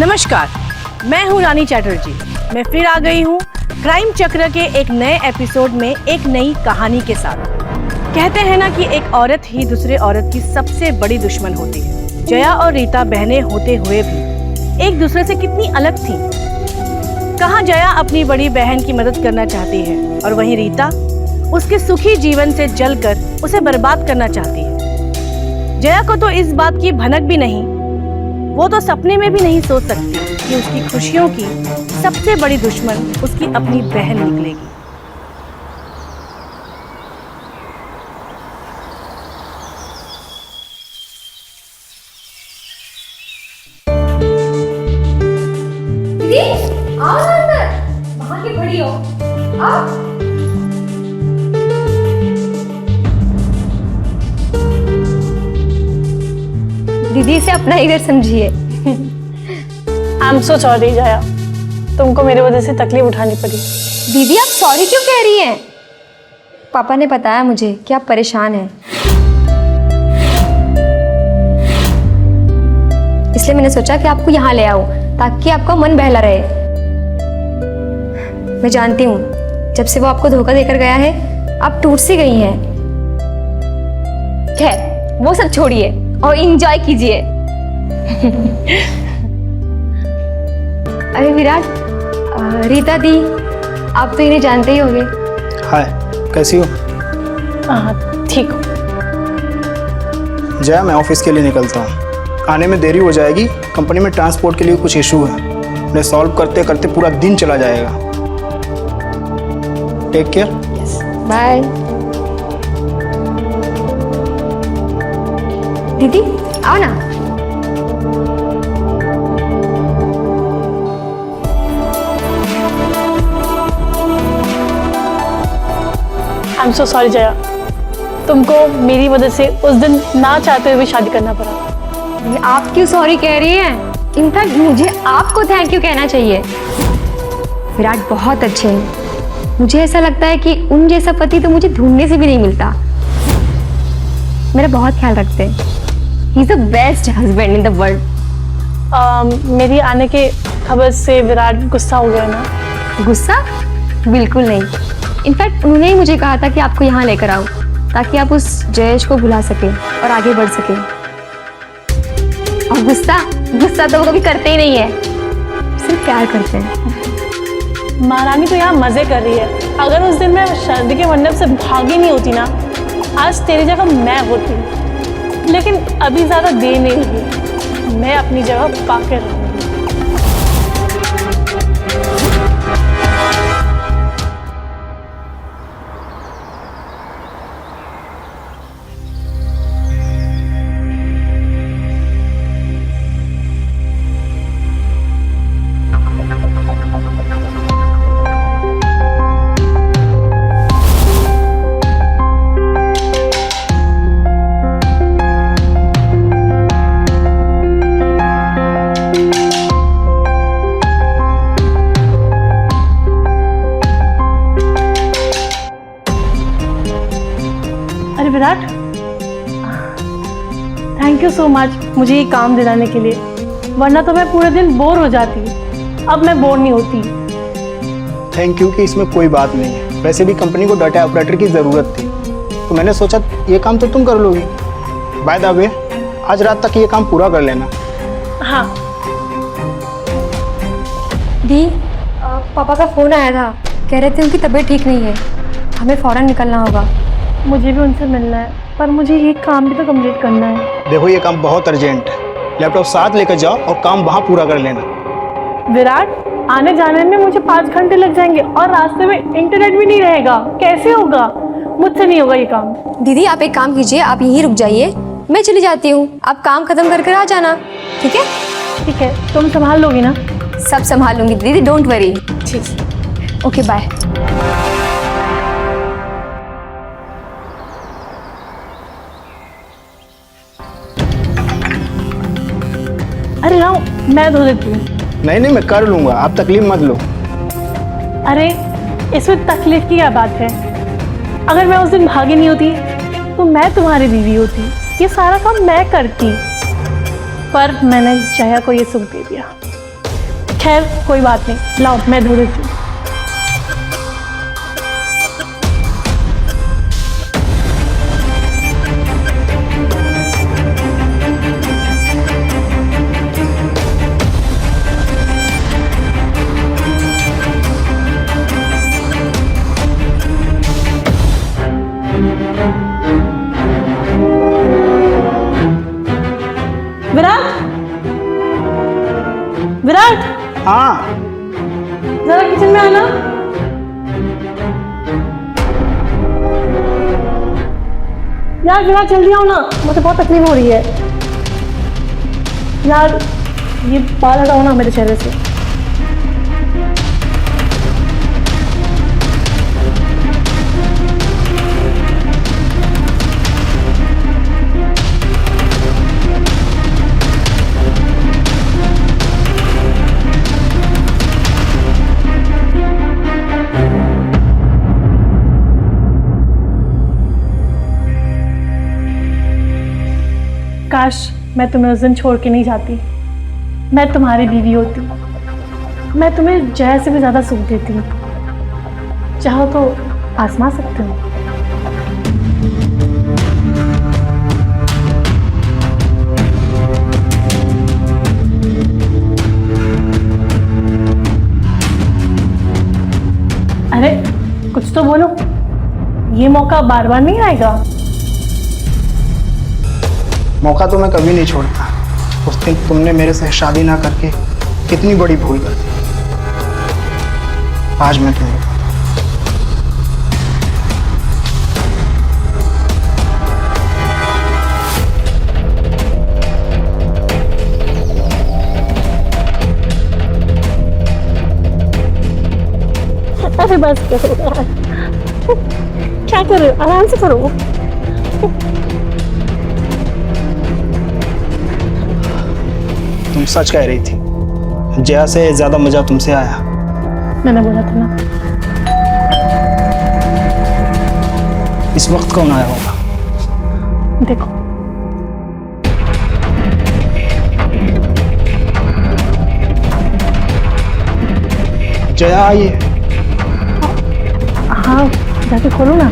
नमस्कार, मैं हूं रानी चैटर्जी। मैं फिर आ गई हूं क्राइम चक्र के एक नए एपिसोड में एक नई कहानी के साथ। कहते हैं ना कि एक औरत ही दूसरे औरत की सबसे बड़ी दुश्मन होती है। जया और रीता बहनें होते हुए भी एक दूसरे से कितनी अलग थीं। कहाँ जया अपनी बड़ी बहन की मदद करना चाहती है और वहीं रीता उसके सुखी जीवन से जलकर उसे बर्बाद करना चाहती है। जया को तो इस बात की भनक भी नहीं, वो तो सपने में भी नहीं सोच सकती कि उसकी खुशियों की सबसे बड़ी दुश्मन उसकी अपनी बहन निकलेगी। दीदी, आओ ना अंदर। वहाँ की बड़ी हो, आओ। दीदी इसे अपना ही घर समझिए। आई एम सो सॉरी जया, तुमको मेरी वजह से तकलीफ उठानी पड़ी। दीदी आप सॉरी क्यों कह रही हैं? पापा ने बताया मुझे कि आप परेशान हैं, इसलिए मैंने सोचा कि आपको यहाँ ले आऊं ताकि आपका मन बहला रहे। मैं जानती हूँ जब से वो आपको धोखा देकर गया है आप टूट सी गई हैं। खैर वो सब छोड़िए और एंजॉय कीजिए। अरे विराट, रीता दी, आप तो इन्हें जानते ही होंगे। हाय, कैसी हो? हाँ ठीक हो। जया, मैं ऑफिस के लिए निकलता हूँ, आने में देरी हो जाएगी। कंपनी में ट्रांसपोर्ट के लिए कुछ इशू है, उन्हें सॉल्व करते करते पूरा दिन चला जाएगा। Take care. बाय। दीदी आओ ना। I am so sorry Jaya, तुमको मेरी वजह से उस दिन ना चाहते हुए भी शादी करना पड़ा। ये आप क्यों सॉरी कह रही हैं? इनफैक्ट मुझे आपको थैंक यू कहना चाहिए। विराट बहुत अच्छे हैं। मुझे ऐसा लगता है कि उन जैसा पति तो मुझे ढूंढने से भी नहीं मिलता। मेरा बहुत ख्याल रखते हैं। He is the best husband in the world. मेरी आने के खबर से विराट गुस्सा हो गया ना? गुस्सा? बिल्कुल नहीं। इनफैक्ट उन्होंने ही मुझे कहा था कि आपको यहाँ लेकर आओ ताकि आप उस जयेश को भुला सकें और आगे बढ़ सकें। और गुस्सा तो वो कभी करते ही नहीं है, सिर्फ प्यार करते हैं। महारानी तो यहाँ मजे कर रही है। अगर उस दिन मैं शादी के मंडप से भागी नहीं होती ना, आज तेरी जगह मैं होती। लेकिन अभी ज़्यादा देर नहीं हुई, मैं अपनी जगह पाकर रहूँगी। अरे Virat, thank you so much मुझे ये काम दिलाने के लिए, वरना तो मैं पूरे दिन बोर हो जाती। अब मैं बोर नहीं होती। थैंक यू कि इसमें कोई बात नहीं है। वैसे भी कंपनी को डाटा ऑपरेटर की ज़रूरत थी, तो मैंने सोचा ये काम तो तुम कर लोगी। बाय द वे, आज रात तक ये काम पूरा कर लेना। हाँ। दी, पापा का फ़ोन आया था, कह रहे थे उनकी तबीयत ठीक नहीं है, हमें फ़ौरन निकलना होगा। मुझे भी उनसे मिलना है, पर मुझे ये काम भी तो कंप्लीट करना है। देखो, ये काम बहुत अर्जेंट है। लैपटॉप साथ लेकर जाओ और काम वहाँ पूरा कर लेना। विराट, आने जाने में मुझे 5 घंटे लग जाएंगे और रास्ते में इंटरनेट भी नहीं रहेगा। कैसे होगा? मुझसे नहीं होगा ये काम। दीदी आप एक काम कीजिए, आप यहीं रुक जाइए, मैं चली जाती हूँ, आप काम खत्म करके आ जाना। ठीक है? ठीक है, तुम संभाल लोगी ना? सब संभाल लूंगी दीदी, डोंट वरी। ठीक। Okay bye. अरे राव, मैं धो देती हूँ। नहीं, मैं कर लूँगा, आप तकलीफ मत लो। अरे इसमें तकलीफ की क्या बात है? अगर मैं उस दिन भागी नहीं होती तो मैं तुम्हारी बीवी होती, ये सारा काम मैं करती, पर मैंने जया को ये सुख दे दिया। खैर कोई बात नहीं, लाओ मैं धो देती हूँ। विराट, विराट, हाँ जरा किचन में आना। यार विराट जल्दी आओ ना, मुझे बहुत तकलीफ हो रही है। यार ये बाल हटाओ ना मेरे चेहरे से। काश मैं तुम्हें उस दिन छोड़ के नहीं जाती, मैं तुम्हारी बीवी होती, मैं तुम्हें जय से भी ज़्यादा सुख देती। चाहो तो आजमा सकते हो। अरे कुछ तो बोलो, ये मौका बार बार नहीं आएगा। मौका तो मैं कभी नहीं छोड़ता। उस दिन तुमने मेरे से शादी ना करके कितनी बड़ी भूल कर दी। आज मैं तुम्हें अरे बस करो यार, क्या कर रहे हो, आराम से करो। तुम सच कह रही थी, जया से ज्यादा मजा तुमसे आया। मैंने बोला था ना। इस वक्त कौन आया होगा? देखो जया आई है। हाँ जाके खोलो ना।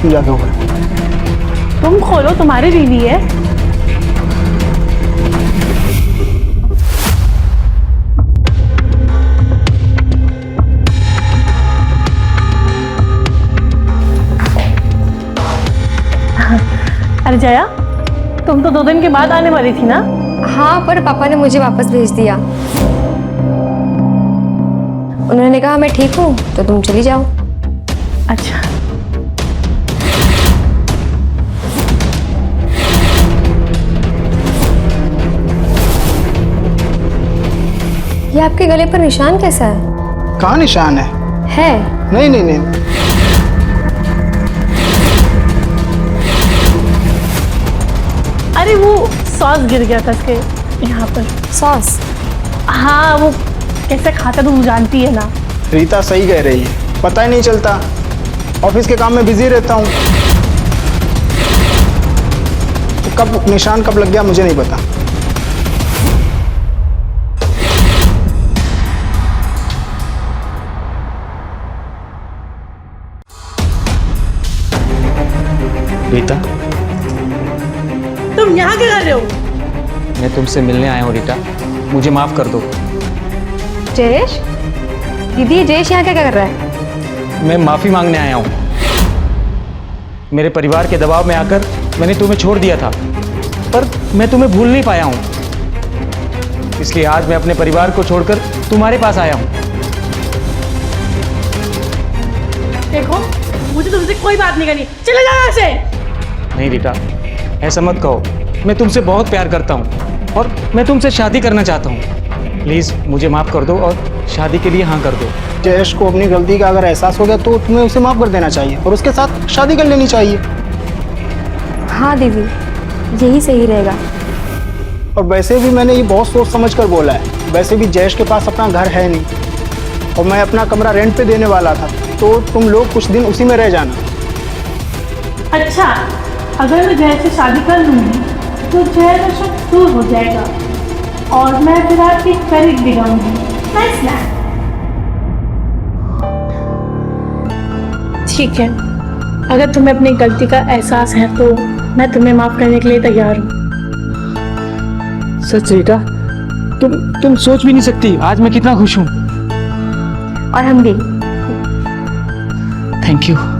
तुम जाके खोलो। तुम खोलो, तुम्हारी बीवी है। अरे जया, तुम तो 2 दिन के बाद आने वाली थी ना? हाँ, पर पापा ने मुझे वापस भेज दिया। उन्होंने कहा मैं ठीक हूँ तो तुम चली जाओ। अच्छा। ये आपके गले पर निशान कैसा है? कहाँ निशान है? है? नहीं नहीं नहीं। अरे वो सॉस गिर गया था इसके यहाँ पर। सॉस? हाँ, वो कैसे खाता तो तू जानती है ना। रीता सही कह रही है, पता ही नहीं चलता। ऑफिस के काम में बिजी रहता हूँ, तो कब निशान कब लग गया मुझे नहीं पता। रीता, तुम यहाँ क्या कर रहे हो? मैं तुमसे मिलने आया हूँ रीता, मुझे माफ कर दो। जयेश? दीदी, जयेश यहाँ क्या कर रहा है? मैं माफी मांगने आया हूँ। मेरे परिवार के दबाव में आकर मैंने तुम्हें छोड़ दिया था, पर मैं तुम्हें भूल नहीं पाया हूँ। इसलिए आज मैं अपने परिवार को छोड़कर तुम्हारे पास आया हूँ। देखो, मुझे तुमसे कोई बात नहीं करनी, चले जाओ यहाँ से। नहीं रीता, ऐसा मत कहो। मैं तुमसे बहुत प्यार करता हूँ और मैं तुमसे शादी करना चाहता हूँ। प्लीज़ मुझे माफ़ कर दो और शादी के लिए हाँ कर दो। जयेश को अपनी गलती का अगर एहसास हो गया तो तुम्हें उसे माफ कर देना चाहिए और उसके साथ शादी कर लेनी चाहिए। हाँ दीदी, यही सही रहेगा। और वैसे भी मैंने ये बहुत सोच समझ कर बोला है। वैसे भी जयेश के पास अपना घर है नहीं और मैं अपना कमरा रेंट पे देने वाला था, तो तुम लोग कुछ दिन उसी में रह जाना। अच्छा, अगर मैं जय से शादी कर लूँगी तो जय का शक दूर हो जाएगा। और मैं विराट के करीब भी जाऊंगी। नाइस ना? ठीक है, अगर तुम्हें अपनी गलती का एहसास है तो मैं तुम्हें माफ करने के लिए तैयार हूँ। सच रीटा, तुम सोच भी नहीं सकती आज मैं कितना खुश हूँ। और हम भी। Thank you.